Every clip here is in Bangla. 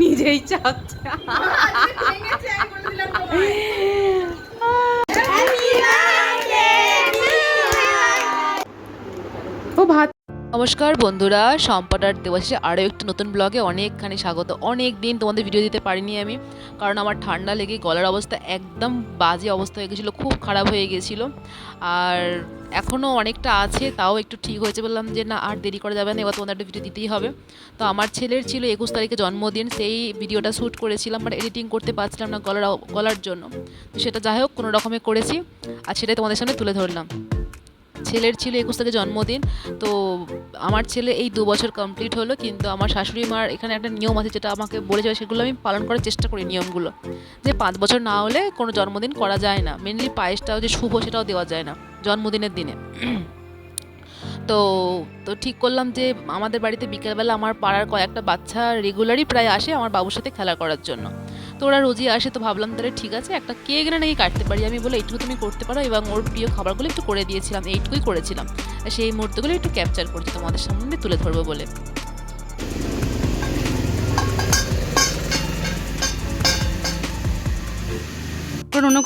নিজেই চাচ্ছে। ও ভাত। নমস্কার বন্ধুরা, সম্পাটার দেবাশিসে আরও একটি নতুন ব্লগে অনেকখানি স্বাগত। অনেক দিন তোমাদের ভিডিও দিতে পারিনি আমি, কারণ আমার ঠান্ডা লেগে গলার অবস্থা একদম বাজে অবস্থা হয়ে গেছিলো, খুব খারাপ হয়ে গেছিলো। আর এখনও অনেকটা আছে, তাও একটু ঠিক হয়েছে। বললাম যে না, আর দেরি করা যাবে না, এবার তোমাদের একটা ভিডিও দিতেই হবে। তো আমার ছেলের ছিল 21 তারিখে জন্মদিন, সেই ভিডিওটা শ্যুট করেছিলাম, বাট এডিটিং করতে পারছিলাম না গলার জন্য। তো সেটা যাই হোক কোনো রকমে করেছি, আর সেটাই তোমাদের সামনে তুলে ধরলাম। ছেলের ছিল 21 তারিখে জন্মদিন। তো আমার ছেলে এই 2 বছর কমপ্লিট হলো, কিন্তু আমার শাশুড়ি মার এখানে একটা নিয়ম আছে, যেটা আমাকে বলেছে, সেগুলো আমি পালন করার চেষ্টা করি। নিয়মগুলো যে 5 বছর না হলে কোনো জন্মদিন করা যায় না। মেনলি পায়েসটাও যে শুভ, সেটাও দেওয়া যায় না জন্মদিনের দিনে। তো তো ঠিক করলাম যে আমাদের বাড়িতে বিকেলবেলা আমার পাড়ার কয়েকটা বাচ্চা রেগুলারই প্রায় আসে আমার বাবুর সাথে খেলা করার জন্য। তো ওরা রোজই আসে, তো ভাবলাম তাহলে ঠিক আছে একটা কেক না নাকি কাটতে পারি। আমি বলে এইটুকু তুমি করতে পারো, এবং ওর প্রিয় খাবারগুলো একটু করে দিয়েছিলাম, এইটুকুই করেছিলাম। সেই মুহূর্তগুলো একটু ক্যাপচার করছি তোমাদের সামনে তুলে ধরবো বলে।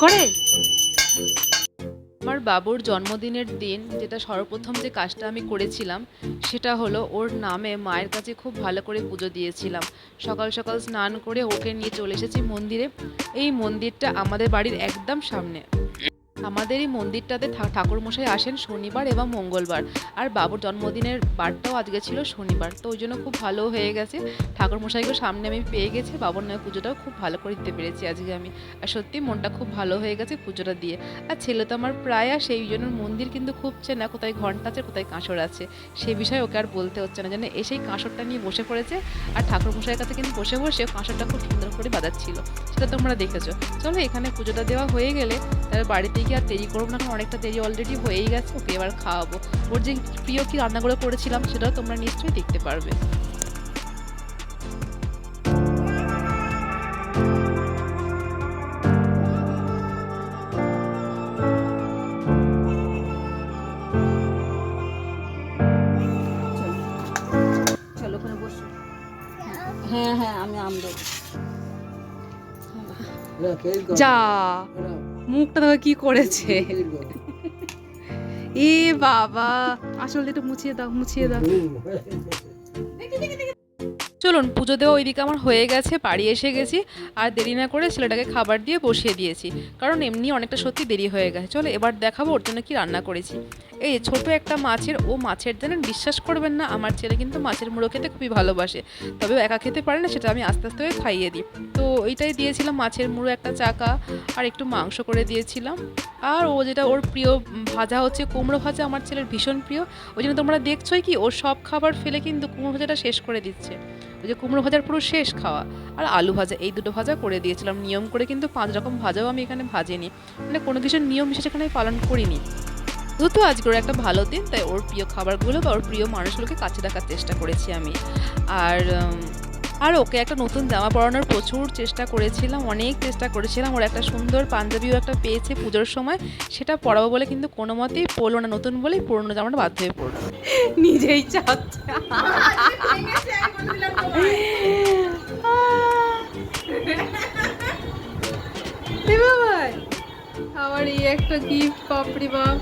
করে আমার বাবুর জন্মদিনের দিন যেটা সর্বপ্রথম যে কাজটা আমি করেছিলাম, সেটা হলো ওর নামে মায়ের কাছে খুব ভালো করে পুজো দিয়েছিলাম। সকাল সকাল স্নান করে ওকে নিয়ে চলে এসেছি মন্দিরে। এই মন্দিরটা আমাদের বাড়ির একদম সামনে। আমাদের এই মন্দিরটাতে ঠাকুরমশাই আসেন শনিবার এবং মঙ্গলবার, আর বাবুর জন্মদিনের বারটাও আজকে ছিল শনিবার। তো ওই জন্য খুব ভালো হয়ে গেছে, ঠাকুরমশাইকে সামনে আমি পেয়ে গেছি, বাবুর নামে পুজোটাও খুব ভালো করে দিতে পেরেছি আজকে আমি। আর সত্যি মনটা খুব ভালো হয়ে গেছে পুজোটা দিয়ে। আর ছেলে তো আমার প্রায় আর সেই জন্য মন্দির কিন্তু খুব চেনা, কোথায় ঘন্টা আছে কোথায় কাঁসর আছে সে বিষয়ে ওকে আর বলতে হচ্ছে না, যেন এসেই কাঁসরটা নিয়ে বসে পড়েছে। আর ঠাকুরমশাইয়ের কাছে কিন্তু বসে বসে কাঁসরটা খুব সুন্দর করে বাজাচ্ছিল, সেটা তোমরা দেখেছো। চলো এখানে পুজোটা দেওয়া হয়ে গেলে তাহলে বাড়িতে গিয়ে আর দেরি করবো না, কারণ অনেকটা দেরি অলরেডি হয়েই গেছে। ওকে এবার খাওয়াবো। ওর যে প্রিয় কি রান্নাগুলো করেছিলাম সেটাও তোমরা নিশ্চয়ই দেখতে পারবে। চলো ওখানে বসো। হ্যাঁ হ্যাঁ, আমি আম দেবো। যা, মুখটা দেখো কি করেছে। এ বাবা, আসলে একটু মুছিয়ে দাও, মুছিয়ে দাও। চলুন পুজো দেওয়া ওইদিকে আমার হয়ে গেছে, বাড়ি এসে গেছি। আর দেরি না করে ছেলেটাকে খাবার দিয়ে বসিয়ে দিয়েছি, কারণ এমনি অনেকটা সত্যি দেরি হয়ে গেছে। চলো এবার দেখাবো ওর জন্য কি রান্না করেছি। এই ছোট একটা মাছের জানেন, বিশ্বাস করবেন না, আমার ছেলে কিন্তু মাছের মুড়ো খেতে খুবই ভালোবাসে, তবে একা খেতে পারে না, সেটা আমি আস্তে আস্তে খাইয়ে দিই। তো এইটাই দিয়েছিলাম, মাছের মুড়ো একটা চাকা, আর একটু মাংস করে দিয়েছিলাম। আর ও যেটা ওর প্রিয় ভাজা হচ্ছে কুমড়ো ভাজা, আমার ছেলের ভীষণ প্রিয়। ওই জন্য তোমরা দেখছোই কি ওর সব খাবার ফেলে কিন্তু কুমড়ো ভাজাটা শেষ করে দিচ্ছে। ওই যে কুমড়ো ভাজার পুরো শেষ খাওয়া। আর আলু ভাজা, এই দুটো ভাজা করে দিয়েছিলাম নিয়ম করে, কিন্তু 5 রকম ভাজাও আমি এখানে ভাজিনি, মানে কোনো কিছুর নিয়ম বিশেষ এখানে পালন করিনি। যেহেতু আজকে ওর একটা ভালো দিন, তাই ওর প্রিয় খাবারগুলো বা ওর প্রিয় মানুষগুলোকে কাছে রাখার চেষ্টা করেছি আমি। আর ওকে একটা নতুন জামা পরানোর প্রচুর চেষ্টা করেছিলাম, অনেক চেষ্টা করেছিলাম। ওর একটা সুন্দর পাঞ্জাবিও একটা পেয়েছে পুজোর সময়, সেটা পরাবো বলে কিন্তু কোনো মতেই পরলো না, নতুন বলেই পুরনো জামাটা বাধ্য হয়ে পড়লো। নিজেই চাচ্ছে। আমার এই একটা গিফট, বাপরে বাপ।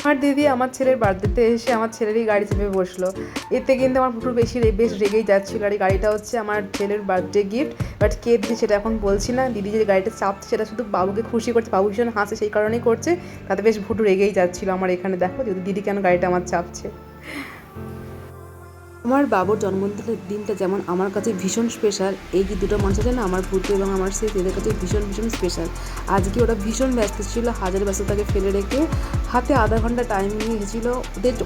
আমার দিদি আমার ছেলের বার্থডেতে এসে আমার ছেলেরই গাড়ি চেপে বসলো। এতে কিন্তু আমার ফুটু বেশ রেগেই যাচ্ছিল। আর এই গাড়িটা হচ্ছে আমার ছেলের বার্থডে গিফট, বাট কে দিদি সেটা এখন বলছি না। দিদি যে গাড়িটা চাপছে সেটা শুধু বাবুকে খুশি করছে, বাবু ভীষণ হাসে সেই কারণেই করছে। তাতে বেশ ফুটু রেগেই যাচ্ছিল আমার এখানে, দেখো যদি দিদি কেন গাড়িটা আমার চাপছে। আমার বাবুর জন্মদিনের দিনটা যেমন আমার কাছে ভীষণ স্পেশাল, এই যে দুটো মানুষ আছে না, আমার পুত্র এবং আমার সেই এদের কাছে ভীষণ স্পেশাল। আজকে ওরা ভীষণ ব্যস্ত ছিল, হাজার ব্যস্ততাকে ফেলে রেখে হাতে আধা ঘন্টা টাইম নিয়ে গেছিলো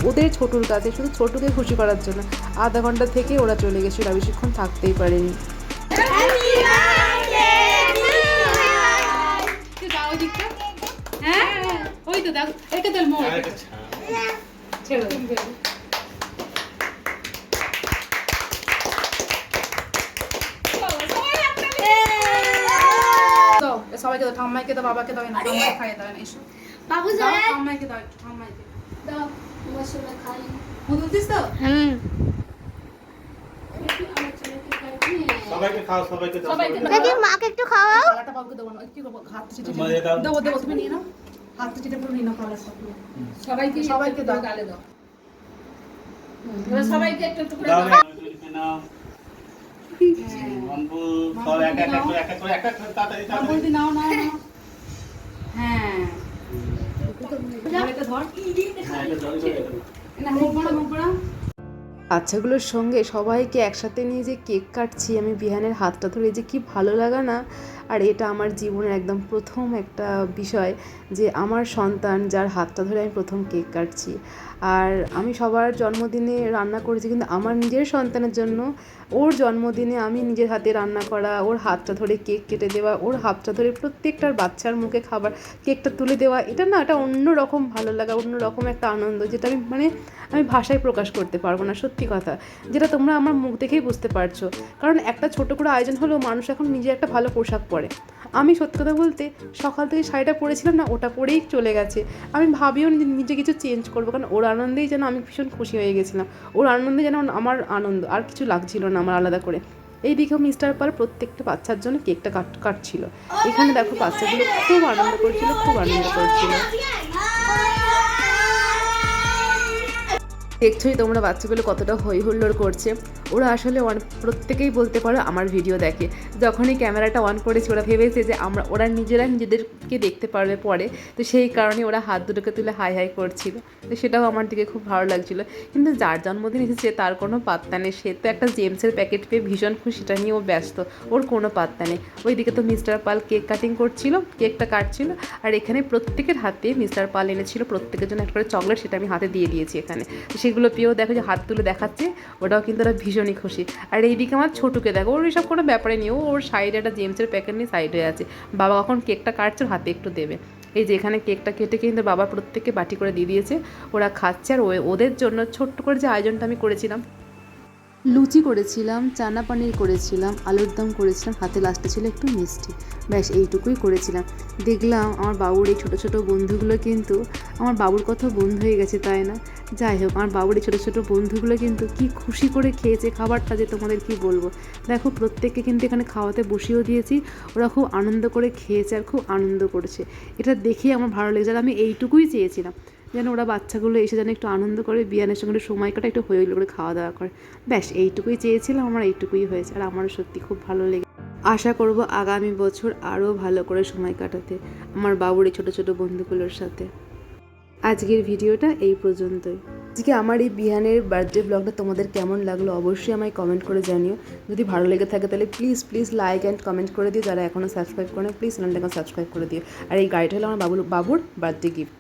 ওদের ছোটুর কাছে, শুধু ছোটুকে খুশি করার জন্য। আধা ঘন্টা থেকে ওরা চলে গেছিলো, আর বেশিক্ষণ থাকতেই পারেনি। সবাইকে দাও, ঠাম্মাইকে দাও, বাবাকে দাও, না ঠাম্মাই খাইয়ে দাও, না এসো বাবু দাও, ঠাম্মাইকে দাও, একটু ঠাম্মাইকে দাও, বসে খাই মুদুল দিস তো। সবাইকে খাও, সবাইকে দাও, দেখি মাকে একটু খাওয়াও। কলাটা বাবুকে দেবো না, একটু হাত চিটে দেবো দেবো, তুমি নিয়ে নাও, হাত চিটে পুরো নিয়ে নাও কলাটা। সবাইকে দাও, গালে দাও। এবার সবাইকে একটু একটু করে দাও, দাও। নাও। অম্বু, সব এক এক করে তাড়াতাড়ি বলদি তাড়াতাড়ি। নাও নাও নাও। হ্যাঁ এটা ধর, হ্যাঁ, এটা জলদি করে দাও। না মুখ বড় মুখ বড়। বাচ্চাগুলোর সঙ্গে সবাইকে একসাথে নিয়ে যে কেক কাটছি আমি, বিহানের হাতটা ধরে, যে কি ভালো লাগা না। আর এটা আমার জীবনের একদম প্রথম একটা বিষয় যে আমার সন্তান যার হাতটা ধরে আমি প্রথম কেক কাটছি। আর আমি সবার জন্মদিনে রান্না করেছি, কিন্তু আমার নিজের সন্তানের জন্য ওর জন্মদিনে আমি নিজের হাতে রান্না করা, ওর হাতটা ধরে কেক কেটে দেওয়া, ওর হাতটা ধরে প্রত্যেকটার বাচ্চার মুখে খাবার কেকটা তুলে দেওয়া, এটা না, এটা অন্য রকম ভালো লাগা, অন্য রকম একটা আনন্দ, যেটা আমি ভাষায় প্রকাশ করতে পারবো না, সত্যি কথা, যেটা তোমরা আমার মুখ দেখেই বুঝতে পারছো। কারণ একটা ছোটো করে আয়োজন হলেও মানুষ এখন নিজে একটা ভালো পোশাক পরে। আমি সত্যি কথা বলতে সকাল থেকে শাড়িটা পরেছিলাম না, ওটা পরেই চলে গেছে। আমি ভাবিও নিজে কিছু চেঞ্জ করবো, কারণ ওর আনন্দেই যেন আমি ভীষণ খুশি হয়ে গেছিলাম, ওর আনন্দে যেন আমার আনন্দ, আর কিছু লাগছিল না আমার আলাদা করে। এইদিকেও মিস্টার পাল প্রত্যেকটা বাচ্চার জন্য কেকটা কাটছিল। এখানে দেখো বাচ্চাগুলো খুব আনন্দ করছিল, খুব আনন্দ করছিল। দেখছোই তোমরা বাচ্চাগুলো কতটা হই হুল্লোড় করছে। ওরা আসলে প্রত্যেকেই বলতে পারো আমার ভিডিও দেখে। যখনই ক্যামেরাটা অন করেছি ওরা ভেবেছে যে ওরা নিজেদেরকে দেখতে পারবে পরে, তো সেই কারণে ওরা হাত দুটোকে তুলে হাই হাই করছিল। তো সেটাও আমার দিকে খুব ভালো লাগছিলো। কিন্তু যার জন্মদিন এসেছে তার কোনো পাত্তা নেই, সে তো একটা জেমসের প্যাকেট পেয়ে ভীষণ খুশি, সেটা নিয়ে ও ব্যস্ত, ওর কোনো পাত্তা নেই। ওইদিকে তো মিস্টার পাল কেক কাটিং করছিল, কেকটা কাটছিল, আর এখানে প্রত্যেকের হাতে মিস্টার পাল এনেছিল প্রত্যেকের জন্য একটা করে চকলেট, সেটা আমি হাতে দিয়ে দিয়েছি এখানে। সেগুলো পেয়েও দেখো যে হাত তুলে দেখাচ্ছে, ওটাও কিন্তু ওরা ভীষণই খুশি। আর এইদিকে আমার ছোটুকে দেখো, ওর এসব কোনো ব্যাপারে নেই, ওর সাইডে একটা জেমসের প্যাকেট নিয়ে সাইড হয়ে আছে। বাবা কখন কেকটা কাটছে ওর হাতে একটু দেবে। এই যে এখানে কেকটা কেটে কিন্তু বাবা প্রত্যেককে বাটি করে দিয়ে দিয়েছে, ওরা খাচ্ছে। আর ওদের জন্য ছোট্ট করে যে আয়োজনটা আমি করেছিলাম, লুচি করেছিলাম, চানা পানির করেছিলাম, আলুর দম করেছিলাম, হাতে লাস্টে ছিল একটু মিষ্টি, ব্যাস এইটুকুই করেছিলাম। দেখলাম আমার বাবুর এই ছোটো ছোটো বন্ধুগুলো কিন্তু আমার বাবুর কথা বন্ধু হয়ে গেছে, তাই না? যাই হোক, আমার বাবুর এই ছোটো ছোটো বন্ধুগুলো কিন্তু কি খুশি করে খেয়েছে খাবারটা, যে তোমাদের কি বলবো। দেখো প্রত্যেককে কিন্তু এখানে খাওয়াতে বসিয়েও দিয়েছি, ওরা খুব আনন্দ করে খেয়েছে আর খুব আনন্দ করেছে। এটা দেখেই আমার ভালো লেগেছে। আর আমি এইটুকুই চেয়েছিলাম, যেন ওরা বাচ্চাগুলো এসে যেন একটু আনন্দ করে, বিয়ানের সঙ্গে সময় কাটা, একটু হয়ে করে খাওয়া দাওয়া করে, ব্যাস এইটুকুই চেয়েছিলাম। আমার এইটুকুই হয়েছে, আর আমারও সত্যি খুব ভালো লেগে। আশা করব আগামী বছর আরও ভালো করে সময় কাটাতে আমার বাবুর এই ছোটো ছোটো বন্ধুগুলোর সাথে। আজকের ভিডিওটা এই পর্যন্তই। আজকে আমার এই বিহানের বার্থডে ব্লগটা তোমাদের কেমন লাগলো অবশ্যই আমায় কমেন্ট করে জানিও। যদি ভালো লেগে থাকে তাহলে প্লিজ লাইক অ্যান্ড কমেন্ট করে দিও। যারা এখনও সাবস্ক্রাইব করে না প্লিজ চ্যানেলটাকে সাবস্ক্রাইব করে দিও। আর এই গাড়িটা হলো আমার বাবুর বার্থডে গিফট।